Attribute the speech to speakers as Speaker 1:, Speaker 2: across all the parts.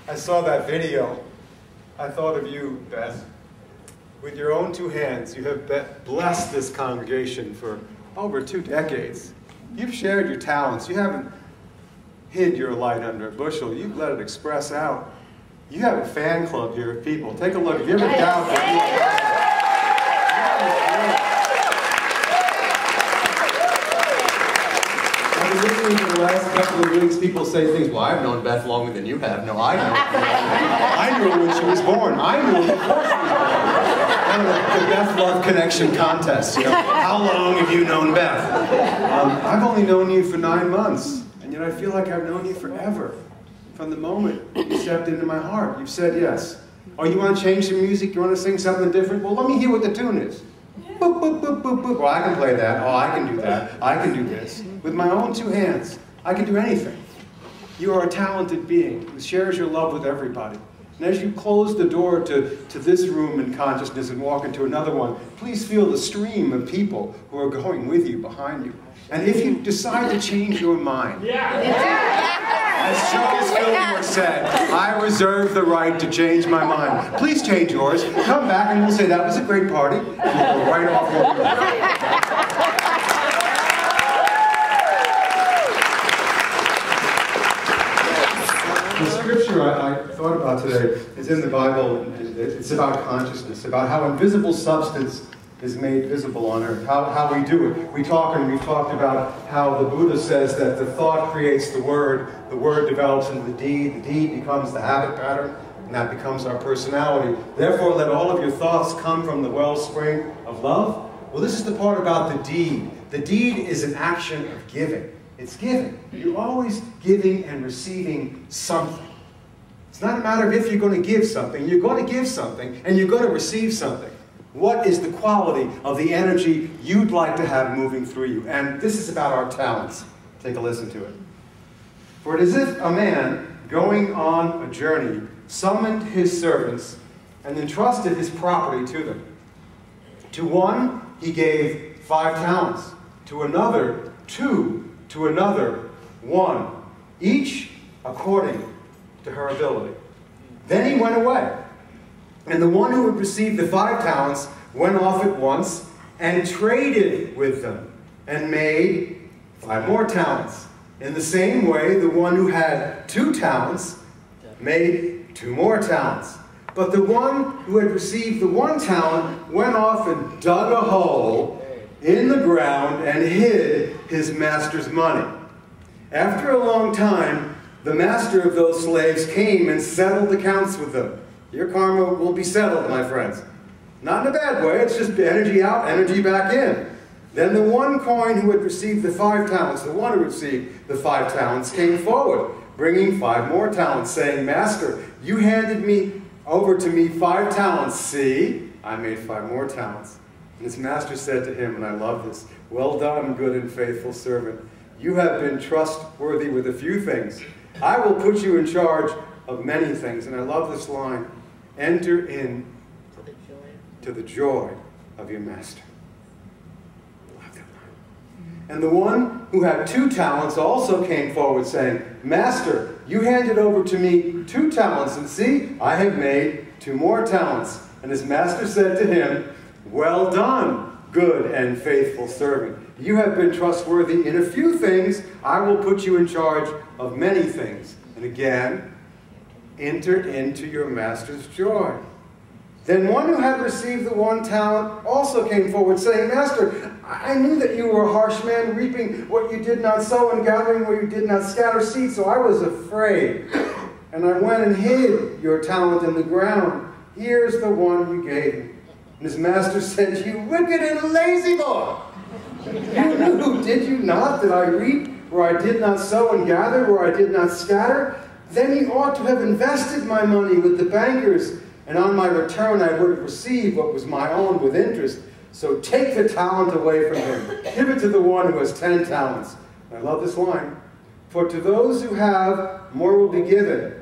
Speaker 1: I saw that video, I thought of you, Beth. With your own two hands, you have blessed this congregation for over 2 decades. You've shared your talents. You haven't hid your light under a bushel. You've let it express out. You have a fan club here of people. Take a look. Have you ever doubted that? I've been listening to the last couple of weeks, people say things, well, I've known Beth longer than you have. No, I know. I knew her when she was born. I knew her before she was born. The Beth Love Connection contest, you know. How long have you known Beth? I've only known you for 9 months, and yet I feel like I've known you forever. From the moment you stepped into my heart, you've said yes. Oh, you want to change the music? You want to sing something different? Well, let me hear what the tune is. Boop, boop, boop, boop, boop. Well, I can play that. Oh, I can do that. I can do this. With my own 2 hands, I can do anything. You are a talented being who shares your love with everybody. And as you close the door to this room in consciousness and walk into another one, please feel the stream of people who are going with you, behind you. And if you decide to change your mind, as Charles Fillmore said, I reserve the right to change my mind. Please change yours. Come back and we'll say that was a great party. And we'll go right off where we were. The scripture I thought about today is in the Bible. It's about consciousness, about how invisible substance is made visible on earth, how we do it. We've talked about how the Buddha says that the thought creates the word develops into the deed becomes the habit pattern, and that becomes our personality. Therefore, let all of your thoughts come from the wellspring of love. Well, this is the part about the deed. The deed is an action of giving. It's giving. You're always giving and receiving something. It's not a matter of if you're going to give something. You're going to give something, and you're going to receive something. What is the quality of the energy you'd like to have moving through you? And this is about our talents. Take a listen to it. For it is as if a man going on a journey summoned his servants and entrusted his property to them. To one he gave 5 talents, to another 2, to another 1, each according to her ability. Then he went away. And the one who had received the 5 talents went off at once and traded with them and made 5 more talents. In the same way, the one who had 2 talents made 2 more talents. But the one who had received the 1 talent went off and dug a hole in the ground and hid his master's money. After a long time, the master of those slaves came and settled accounts with them. Your karma will be settled, my friends. Not in a bad way, it's just energy out, energy back in. Then the one coin who had received the 5 talents, the one who received the 5 talents, came forward, bringing 5 more talents, saying, Master, you handed over to me 5 talents. See, I made 5 more talents. And his master said to him, and I love this, well done, good and faithful servant. You have been trustworthy with a few things. I will put you in charge of many things. And I love this line. Enter in to the joy of your master. I love that line. And the one who had 2 talents also came forward saying, Master, you handed over to me 2 talents, and see, I have made 2 more talents. And his master said to him, well done, good and faithful servant. You have been trustworthy in a few things. I will put you in charge of many things. And again, enter into your master's joy. Then one who had received the 1 talent also came forward, saying, Master, I knew that you were a harsh man, reaping what you did not sow and gathering where you did not scatter seed, so I was afraid. And I went and hid your talent in the ground. Here's the one you gave me. And his master said, you wicked and lazy boy. You knew, did you not, that I reap where I did not sow and gather where I did not scatter? Then he ought to have invested my money with the bankers, and on my return I would have received what was my own with interest. So take the talent away from him. Give it to the one who has 10 talents. I love this line. For to those who have, more will be given,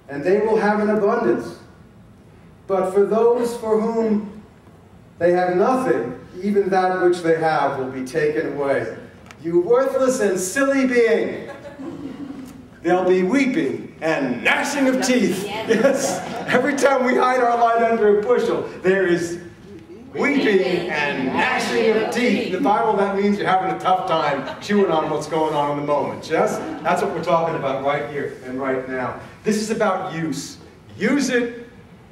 Speaker 1: and they will have an abundance. But for those for whom they have nothing, even that which they have will be taken away. You worthless and silly being. there'll be weeping and gnashing of teeth. Yes. Every time we hide our light under a bushel, there is weeping and gnashing of teeth. In the Bible, that means you're having a tough time chewing on what's going on in the moment. Yes? That's what we're talking about right here and right now. This is about use. Use it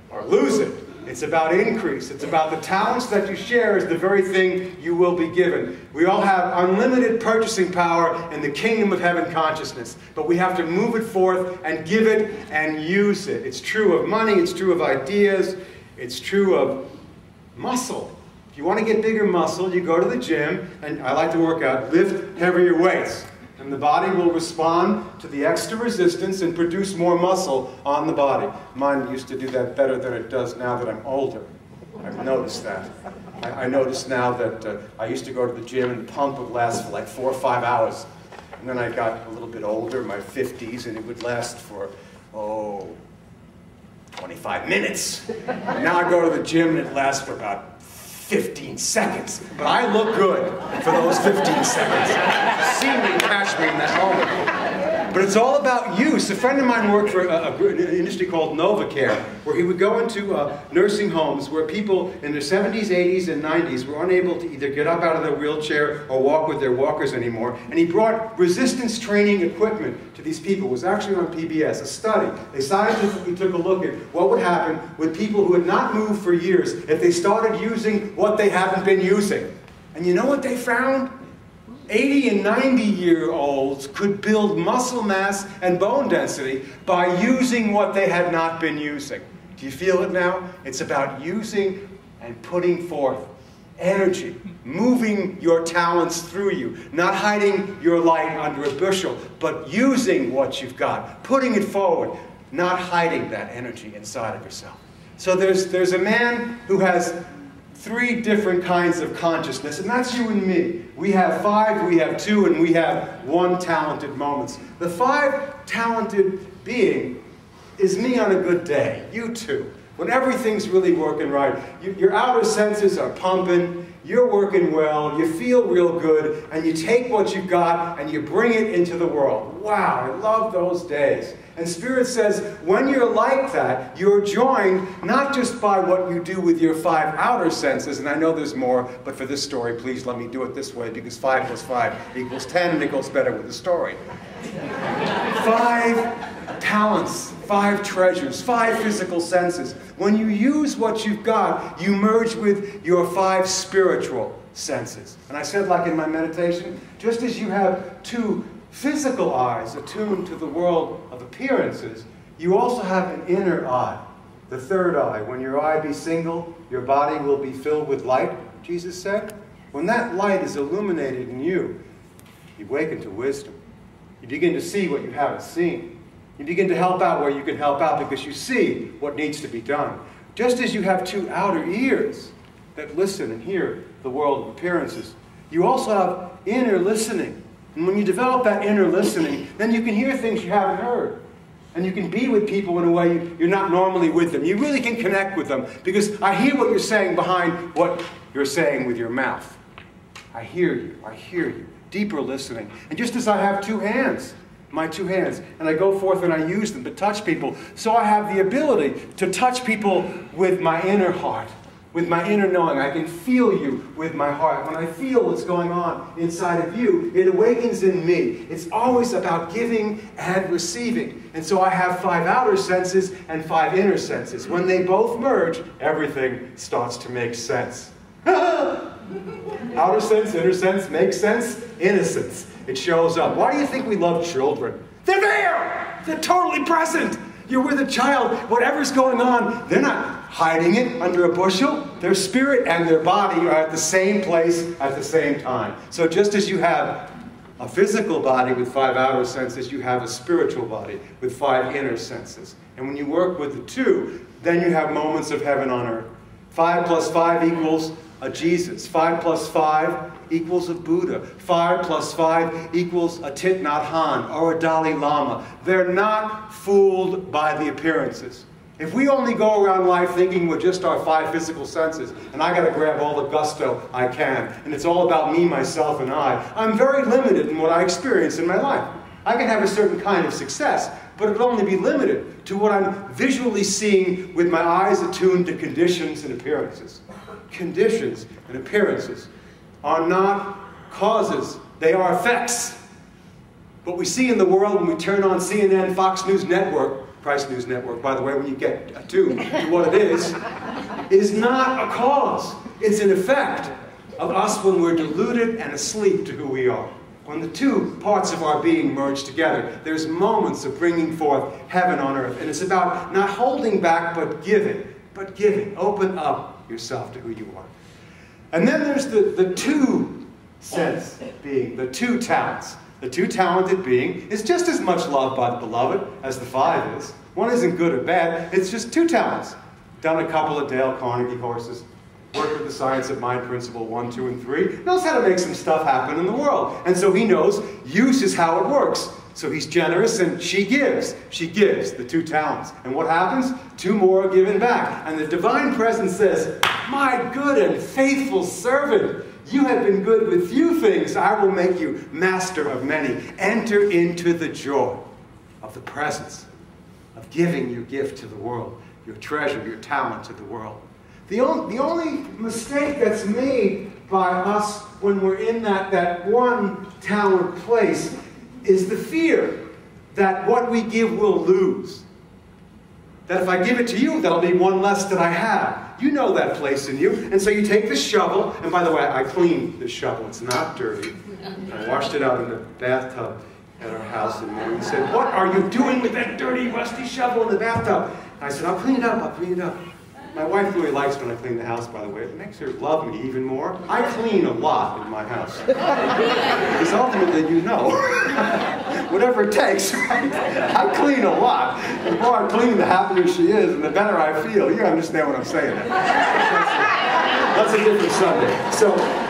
Speaker 1: or lose it. It's about increase. It's about the talents that you share is the very thing you will be given. We all have unlimited purchasing power in the kingdom of heaven consciousness. But we have to move it forth and give it and use it. It's true of money. It's true of ideas. It's true of muscle. If you want to get bigger muscle, you go to the gym, and I like to work out, lift heavier weights. And the body will respond to the extra resistance and produce more muscle on the body. Mine used to do that better than it does now that I'm older. I've noticed that. I notice now that I used to go to the gym and the pump would last for like 4 or 5 hours. And then I got a little bit older, my 50s, and it would last for, 25 minutes. And now I go to the gym and it lasts for about 15 seconds. But I look good for those 15 seconds. See me, catch me in that moment. But it's all about use. A friend of mine worked for an industry called NovaCare, where he would go into nursing homes where people in their 70s, 80s, and 90s were unable to either get up out of their wheelchair or walk with their walkers anymore. And he brought resistance training equipment to these people. It was actually on PBS, a study. They scientifically took a look at what would happen with people who had not moved for years if they started using what they haven't been using. And you know what they found? 80 and 90-year-olds could build muscle mass and bone density by using what they had not been using. Do you feel it now? It's about using and putting forth energy, moving your talents through you, not hiding your light under a bushel, but using what you've got, putting it forward, not hiding that energy inside of yourself. So there's a man who has 3 different kinds of consciousness, and that's you and me. We have 5, we have 2, and we have 1 talented moments. The 5 talented being is me on a good day, you too. When everything's really working right, your outer senses are pumping, you're working well, you feel real good, and you take what you've got and you bring it into the world. Wow, I love those days. And Spirit says, when you're like that, you're joined not just by what you do with your 5 outer senses, and I know there's more, but for this story, please let me do it this way, because 5 plus 5 equals 10, and it goes better with the story. 5 talents, 5 treasures, 5 physical senses. When you use what you've got, you merge with your 5 spiritual senses. And I said, like in my meditation, just as you have 2 physical eyes attuned to the world of appearances, you also have an inner eye, the 3rd eye. When your eye be single, your body will be filled with light, Jesus said. When that light is illuminated in you, you awaken to wisdom. You begin to see what you haven't seen. You begin to help out where you can help out because you see what needs to be done. Just as you have 2 outer ears that listen and hear the world of appearances, you also have inner listening. And when you develop that inner listening, then you can hear things you haven't heard. And you can be with people in a way you're not normally with them. You really can connect with them because I hear what you're saying behind what you're saying with your mouth. I hear you. I hear you. Deeper listening. And just as I have 2 hands, my 2 hands, and I go forth and I use them to touch people, so I have the ability to touch people with my inner heart, with my inner knowing. I can feel you with my heart. When I feel what's going on inside of you, it awakens in me. It's always about giving and receiving. And so I have 5 outer senses and 5 inner senses. When they both merge, everything starts to make sense. Outer sense, inner sense, makes sense, innocence. It shows up. Why do you think we love children? They're there! They're totally present! You're with a child, whatever's going on, they're not hiding it under a bushel. Their spirit and their body are at the same place at the same time. So just as you have a physical body with 5 outer senses, you have a spiritual body with 5 inner senses. And when you work with the 2, then you have moments of heaven on earth. 5 plus 5 equals a Jesus. 5 plus 5 equals a Buddha. 5 plus 5 equals a Thich Nhat Hanh or a Dalai Lama. They're not fooled by the appearances. If we only go around life thinking we're just our 5 physical senses, and I got to grab all the gusto I can, and it's all about me, myself, and I'm very limited in what I experience in my life. I can have a certain kind of success, but it'll only be limited to what I'm visually seeing with my eyes attuned to conditions and appearances. Conditions and appearances are not causes, they are effects. What we see in the world when we turn on CNN, Fox News Network, Price News Network, by the way, when you get attuned to what it is not a cause. It's an effect of us when we're deluded and asleep to who we are. When the two parts of our being merge together, there's moments of bringing forth heaven on earth. And it's about not holding back, but giving. But giving. Open up yourself to who you are. And then there's the two sense being, the two talents. The two talented being is just as much loved by the beloved as the five is. One isn't good or bad, it's just two talents. Done a couple of Dale Carnegie courses. Worked with the Science of Mind Principle 1, 2, and 3. Knows how to make some stuff happen in the world. And so he knows use is how it works. So he's generous and she gives. She gives the two talents. And what happens? Two more are given back. And the divine presence says, my good and faithful servant, you have been good with few things. I will make you master of many. Enter into the joy of the presence, of giving your gift to the world, your treasure, your talent to the world. The only mistake that's made by us when we're in that one talent place is the fear that what we give will lose. That if I give it to you, there'll be one less that I have. You know that place in you. And so you take the shovel, and by the way, I cleaned the shovel. It's not dirty. I washed it out in the bathtub at our house in the morning. He said, what are you doing with that dirty, rusty shovel in the bathtub? And I said, I'll clean it up, I'll clean it up. My wife really likes when I clean the house, by the way. It makes her love me even more. I clean a lot in my house. Because ultimately, you know, whatever it takes, right? I clean a lot. The more I clean, the happier she is, and the better I feel. You understand what I'm saying. That's a different Sunday. So.